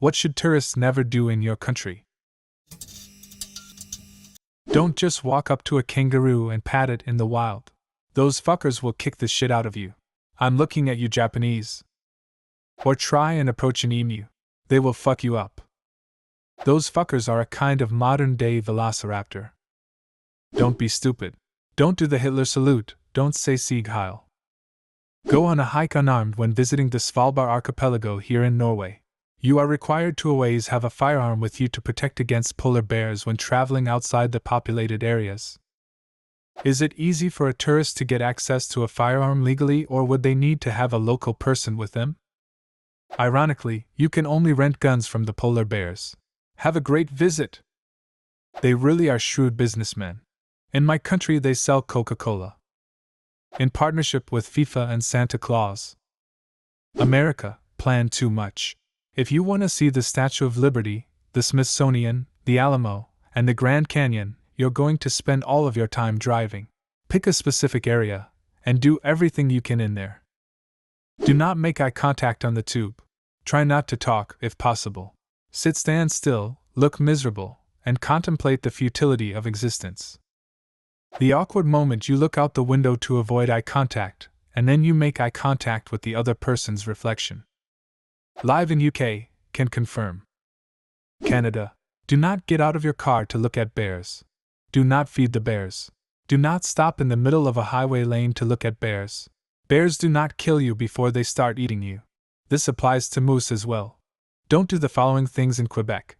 What should tourists never do in your country? Don't just walk up to a kangaroo and pat it in the wild. Those fuckers will kick the shit out of you. I'm looking at you, Japanese. Or try and approach an emu. They will fuck you up. Those fuckers are a kind of modern-day velociraptor. Don't be stupid. Don't do the Hitler salute, don't say Sieg Heil. Go on a hike unarmed when visiting the Svalbard archipelago here in Norway. You are required to always have a firearm with you to protect against polar bears when traveling outside the populated areas. Is it easy for a tourist to get access to a firearm legally, or would they need to have a local person with them? Ironically, you can only rent guns from the polar bears. Have a great visit! They really are shrewd businessmen. In my country they sell Coca-Cola. In partnership with FIFA and Santa Claus. America, plan too much. If you want to see the Statue of Liberty, the Smithsonian, the Alamo, and the Grand Canyon, you're going to spend all of your time driving. Pick a specific area, and do everything you can in there. Do not make eye contact on the tube. Try not to talk, if possible. Stand still, look miserable, and contemplate the futility of existence. The awkward moment you look out the window to avoid eye contact, and then you make eye contact with the other person's reflection. Live in UK, can confirm. Canada, do not get out of your car to look at bears. Do not feed the bears. Do not stop in the middle of a highway lane to look at bears. Bears do not kill you before they start eating you. This applies to moose as well. Don't do the following things in Quebec.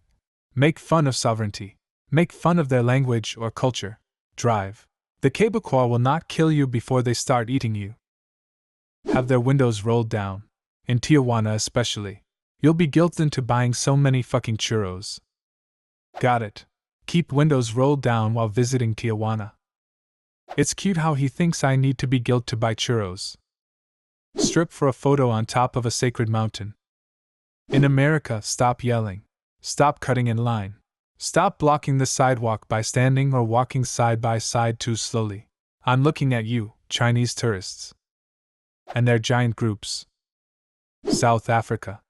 Make fun of sovereignty. Make fun of their language or culture. Drive. The Quebecois will not kill you before they start eating you. Have their windows rolled down. In Tijuana especially. You'll be guilted into buying so many fucking churros. Got it. Keep windows rolled down while visiting Tijuana. It's cute how he thinks I need to be guilted to buy churros. Strip for a photo on top of a sacred mountain. In America, stop yelling. Stop cutting in line. Stop blocking the sidewalk by standing or walking side by side too slowly. I'm looking at you, Chinese tourists. And their giant groups. South Africa.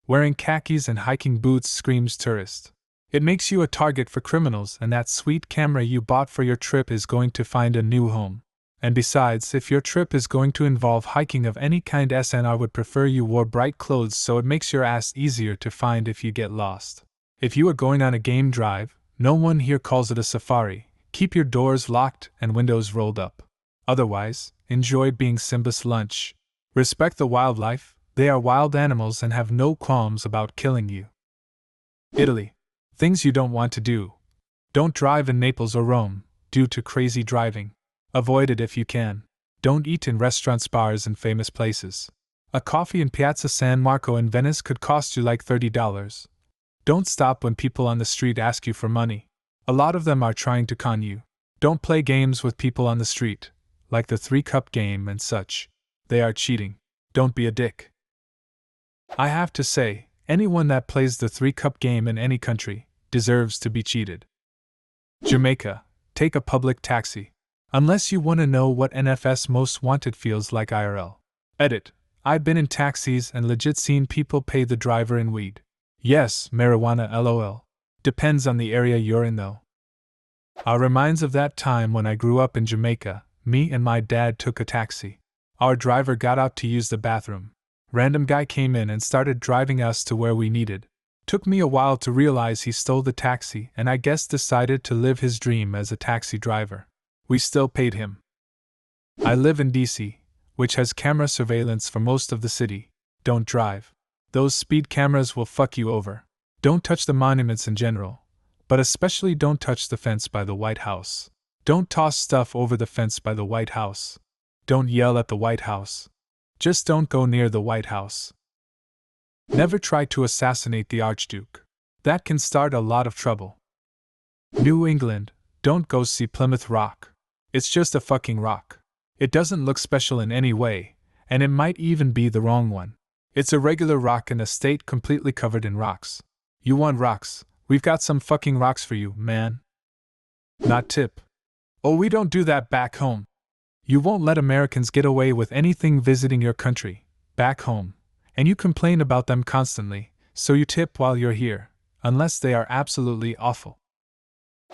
Wearing khakis and hiking boots screams tourist. It makes you a target for criminals, and that sweet camera you bought for your trip is going to find a new home. And besides, if your trip is going to involve hiking of any kind, SNR would prefer you wore bright clothes so it makes your ass easier to find if you get lost. If you are going on a game drive, no one here calls it a safari. Keep your doors locked and windows rolled up. Otherwise, enjoy being Simba's lunch. Respect the wildlife, they are wild animals and have no qualms about killing you. Italy. Things you don't want to do. Don't drive in Naples or Rome, due to crazy driving. Avoid it if you can. Don't eat in restaurants, bars, and famous places. A coffee in Piazza San Marco in Venice could cost you like $30. Don't stop when people on the street ask you for money. A lot of them are trying to con you. Don't play games with people on the street, like the 3-cup game and such. They are cheating. Don't be a dick. I have to say, anyone that plays the 3-cup game in any country deserves to be cheated. Jamaica. Take a public taxi. Unless you want to know what NFS Most Wanted feels like IRL. Edit. I've been in taxis and legit seen people pay the driver in weed. Yes, marijuana, lol. Depends on the area you're in though. Reminds of that time when I grew up in Jamaica. Me and my dad took a taxi. Our driver got out to use the bathroom. Random guy came in and started driving us to where we needed. Took me a while to realize he stole the taxi and I guess decided to live his dream as a taxi driver. We still paid him. I live in DC, which has camera surveillance for most of the city. Don't drive. Those speed cameras will fuck you over. Don't touch the monuments in general, but especially don't touch the fence by the White House. Don't toss stuff over the fence by the White House. Don't yell at the White House. Just don't go near the White House. Never try to assassinate the Archduke. That can start a lot of trouble. New England, don't go see Plymouth Rock. It's just a fucking rock. It doesn't look special in any way, and it might even be the wrong one. It's a regular rock in a state completely covered in rocks. You want rocks? We've got some fucking rocks for you, man. Not tip. Oh, we don't do that back home. You won't let Americans get away with anything visiting your country, back home, and you complain about them constantly, so you tip while you're here, unless they are absolutely awful.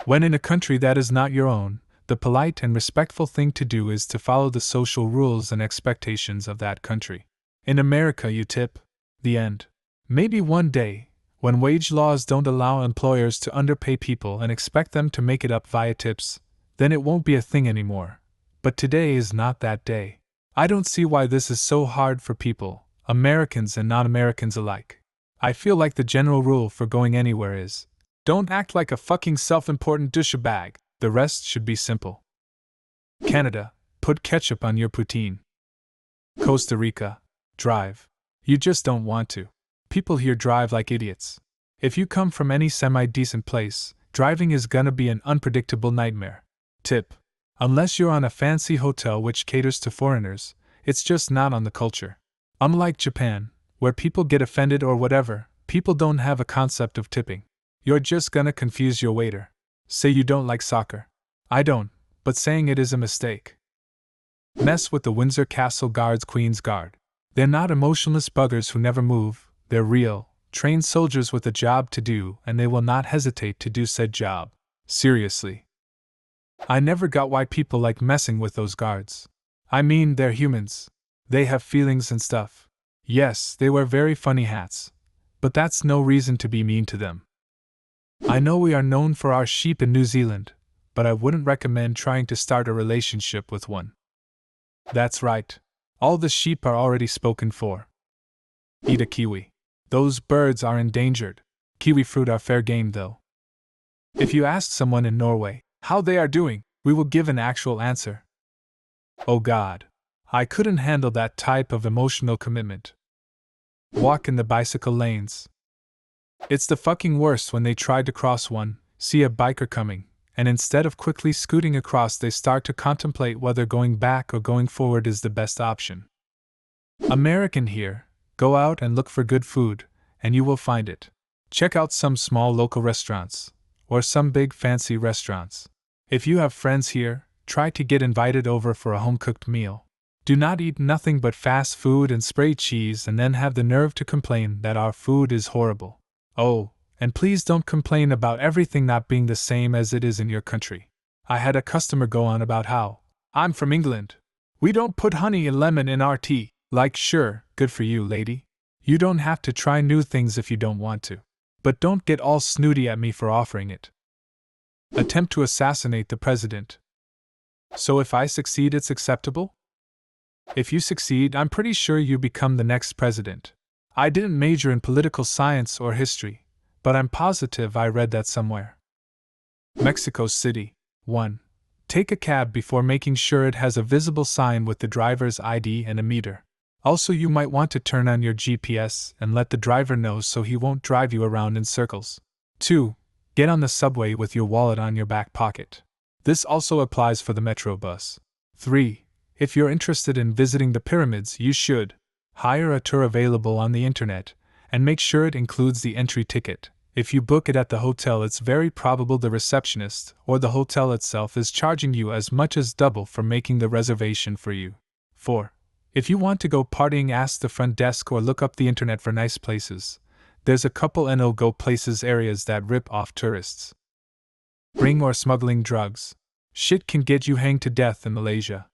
When in a country that is not your own, the polite and respectful thing to do is to follow the social rules and expectations of that country. In America, you tip. The end. Maybe one day, when wage laws don't allow employers to underpay people and expect them to make it up via tips, then it won't be a thing anymore. But today is not that day. I don't see why this is so hard for people, Americans and non-Americans alike. I feel like the general rule for going anywhere is, don't act like a fucking self-important douchebag. The rest should be simple. Canada, put ketchup on your poutine. Costa Rica, drive. You just don't want to. People here drive like idiots. If you come from any semi-decent place, driving is gonna be an unpredictable nightmare. Tip. Unless you're on a fancy hotel which caters to foreigners, it's just not on the culture. Unlike Japan, where people get offended or whatever, people don't have a concept of tipping. You're just gonna confuse your waiter. Say you don't like soccer. I don't, but saying it is a mistake. Mess with the Windsor Castle Guard's Queen's Guard. They're not emotionless buggers who never move, they're real, trained soldiers with a job to do, and they will not hesitate to do said job. Seriously. I never got why people like messing with those guards. I mean, they're humans. They have feelings and stuff. Yes, they wear very funny hats. But that's no reason to be mean to them. I know we are known for our sheep in New Zealand, but I wouldn't recommend trying to start a relationship with one. That's right. All the sheep are already spoken for. Eat a kiwi. Those birds are endangered. Kiwi fruit are fair game though. If you ask someone in Norway how they are doing, we will give an actual answer. Oh God. I couldn't handle that type of emotional commitment. Walk in the bicycle lanes. It's the fucking worst when they try to cross one, see a biker coming, and instead of quickly scooting across they start to contemplate whether going back or going forward is the best option. American here, go out and look for good food, and you will find it. Check out some small local restaurants, or some big fancy restaurants. If you have friends here, try to get invited over for a home-cooked meal. Do not eat nothing but fast food and spray cheese and then have the nerve to complain that our food is horrible. Oh, and please don't complain about everything not being the same as it is in your country. I had a customer go on about how, I'm from England. We don't put honey and lemon in our tea. Like, sure, good for you, lady. You don't have to try new things if you don't want to. But don't get all snooty at me for offering it. Attempt to assassinate the president. So if I succeed, it's acceptable? If you succeed, I'm pretty sure you become the next president. I didn't major in political science or history, but I'm positive I read that somewhere. Mexico City. 1. Take a cab before making sure it has a visible sign with the driver's ID and a meter. Also, you might want to turn on your GPS and let the driver know so he won't drive you around in circles. 2. Get on the subway with your wallet on your back pocket. This also applies for the metro bus. 3. If you're interested in visiting the pyramids, you should hire a tour available on the internet, and make sure it includes the entry ticket. If you book it at the hotel, it's very probable the receptionist or the hotel itself is charging you as much as double for making the reservation for you. 4. If you want to go partying, ask the front desk or look up the internet for nice places. There's a couple no-go places areas that rip off tourists. Bring or smuggling drugs. Shit can get you hanged to death in Malaysia.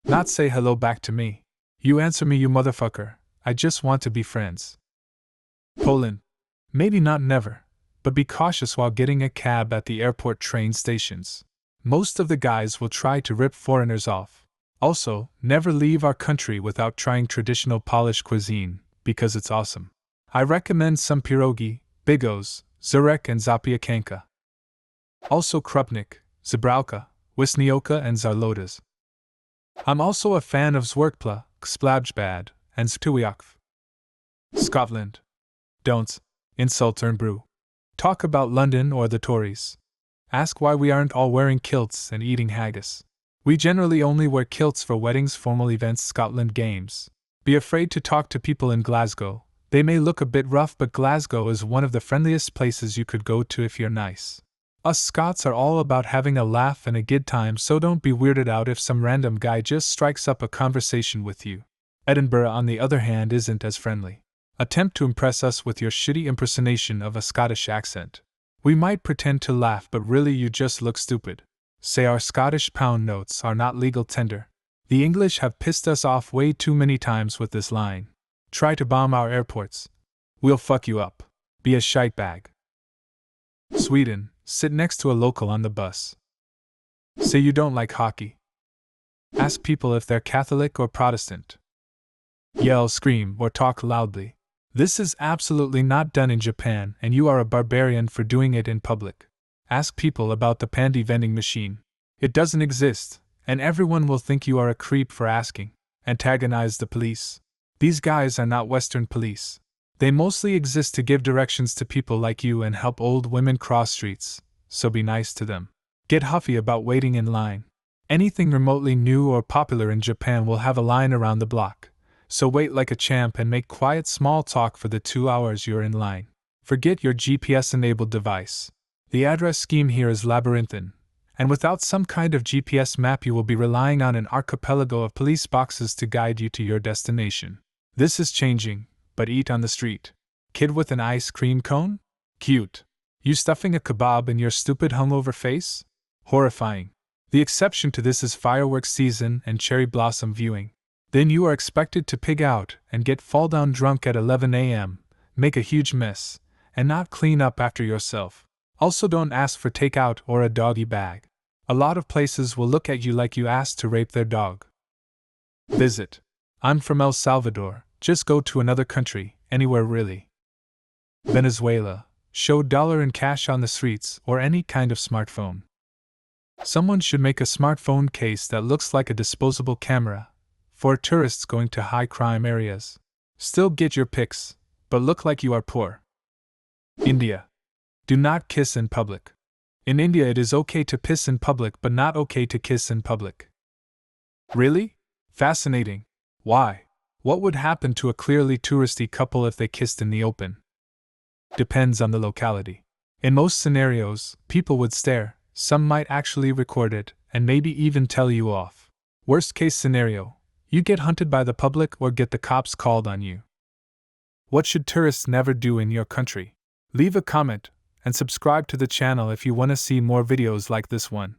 Not say hello back to me. You answer me, you motherfucker. I just want to be friends. Poland. Maybe not never, but be cautious while getting a cab at the airport train stations. Most of the guys will try to rip foreigners off. Also, never leave our country without trying traditional Polish cuisine, because it's awesome. I recommend some pierogi, bigos, zurek and zapiekanka. Also krupnik, zebrałka, wisnioka and zarlotas. I'm also a fan of zwerkpla, splabjbad, and stuwiakv. Scotland. Don't insult and brew. Talk about London or the Tories. Ask why we aren't all wearing kilts and eating haggis. We generally only wear kilts for weddings, formal events, Scotland games. Be afraid to talk to people in Glasgow. They may look a bit rough, but Glasgow is one of the friendliest places you could go to if you're nice. Us Scots are all about having a laugh and a good time, so don't be weirded out if some random guy just strikes up a conversation with you. Edinburgh, on the other hand, isn't as friendly. Attempt to impress us with your shitty impersonation of a Scottish accent. We might pretend to laugh, but really you just look stupid. Say our Scottish pound notes are not legal tender. The English have pissed us off way too many times with this line. Try to bomb our airports. We'll fuck you up. Be a shite bag. Sweden, sit next to a local on the bus. Say you don't like hockey. Ask people if they're Catholic or Protestant. Yell, scream, or talk loudly. This is absolutely not done in Japan, and you are a barbarian for doing it in public. Ask people about the panty vending machine. It doesn't exist, and everyone will think you are a creep for asking. Antagonize the police. These guys are not Western police. They mostly exist to give directions to people like you and help old women cross streets, so be nice to them. Get huffy about waiting in line. Anything remotely new or popular in Japan will have a line around the block, so wait like a champ and make quiet small talk for the 2 hours you're in line. Forget your GPS-enabled device. The address scheme here is labyrinthine, and without some kind of GPS map you will be relying on an archipelago of police boxes to guide you to your destination. This is changing, but eat on the street. Kid with an ice cream cone? Cute. You stuffing a kebab in your stupid hungover face? Horrifying. The exception to this is fireworks season and cherry blossom viewing. Then you are expected to pig out and get fall down drunk at 11 a.m., make a huge mess, and not clean up after yourself. Also don't ask for takeout or a doggy bag. A lot of places will look at you like you asked to rape their dog. Visit. I'm from El Salvador, just go to another country, anywhere really. Venezuela. Show dollar and cash on the streets or any kind of smartphone. Someone should make a smartphone case that looks like a disposable camera for tourists going to high crime areas. Still get your pics, but look like you are poor. India. Do not kiss in public. In India it is okay to piss in public but not okay to kiss in public. Really? Fascinating. Why? What would happen to a clearly touristy couple if they kissed in the open? Depends on the locality. In most scenarios, people would stare, some might actually record it, and maybe even tell you off. Worst case scenario, you get hunted by the public or get the cops called on you. What should tourists never do in your country? Leave a comment and subscribe to the channel if you want to see more videos like this one.